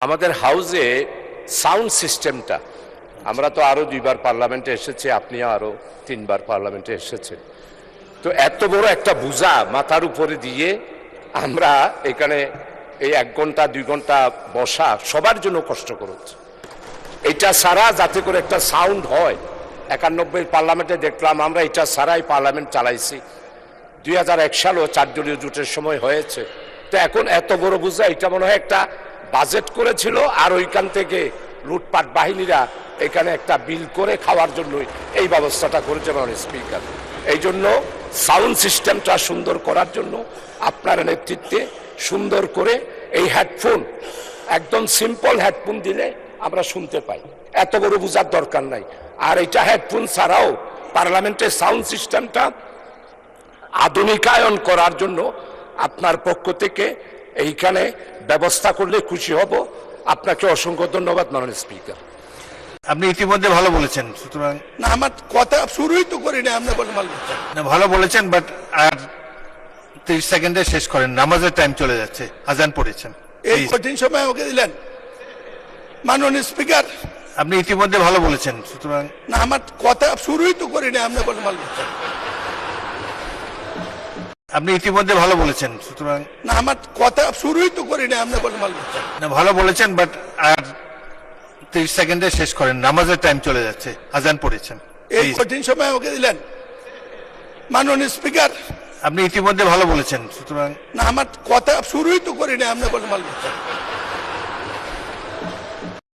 আমাদের হাউসে সাউন্ড সিস্টেমটা, আমরা তো আরো 2বার পার্লামেন্টে এসেছি, আপনিও আরো 3বার পার্লামেন্টে এসেছেন। তো এত বড় একটা বোঝা মাথার উপরে দিয়ে আমরা এখানে এই 1 ঘন্টা 2 ঘন্টা বসা সবার জন্য কষ্টকর হচ্ছে। এটা ছাড়া যাতে করে একটা সাউন্ড হয়, 91 পার্লামেন্টে দেখলাম আমরা এটা ছাড়াই পার্লামেন্ট চালাইছি। 2001 সালেও 4 দলীয় জোটের সময় হয়েছে। তো এখন এত বড় বোঝা, এটা মনে হয় একটা বাজেট করেছিল আর ওইখান থেকে লুটপাট বাহিনীরা এখানে একটা বিল করে খাওয়ার জন্য এই ব্যবস্থাটা করেছে মাননীয় স্পিকার। এই জন্য সাউন্ড সিস্টেমটা সুন্দর করার জন্য আপনার নেতৃত্বে সুন্দর করে এই হেডফোন, একদম সিম্পল হেডফোন দিলে আমরা শুনতে পাই, এত বড় বোঝার দরকার নাই। আর এটা হেডফোন ছাড়াও পার্লামেন্টের সাউন্ড সিস্টেমটা আধুনিকায়ন করার জন্য আপনার পক্ষ থেকে এইখানে ব্যবস্থা করলে খুশি হব। আপনাকে অসংখ্য ধন্যবাদ মাননীয় স্পিকার। আপনি ইতিমধ্যে ভালো বলেছেন, সুতরাং না, আমার কথা শুরুই তো করি না, আপনি বলেন না, ভালো বলেছেন, বাট আর 30 সেকেন্ডে শেষ করেন, নামাজের টাইম চলে যাচ্ছে, আজান পড়েছেন। এই কঠিন সময় আমাকে দিলেন মাননীয় স্পিকার। আপনি ইতিমধ্যে ভালো বলেছেন, সুতরাং না, আমার কথা শুরুই তো করি না, আপনি বলেন আপনি ইতিমধ্যে ভালো বলেছেন, সুতরাং না, আমার কথা শুরুই তো করি না, আপনি বলেন না, ভালো বলেছেন, বাট আর 30 সেকেন্ডে শেষ করেন, নামাজের টাইম চলে যাচ্ছে, আজান পড়েছেন। এই কঠিন সময় আমাকে দিলেন মাননীয় স্পিকার। আপনি ইতিমধ্যে ভালো বলেছেন, সুতরাং না, আমার কথা শুরুই তো করি না, আপনি বলেন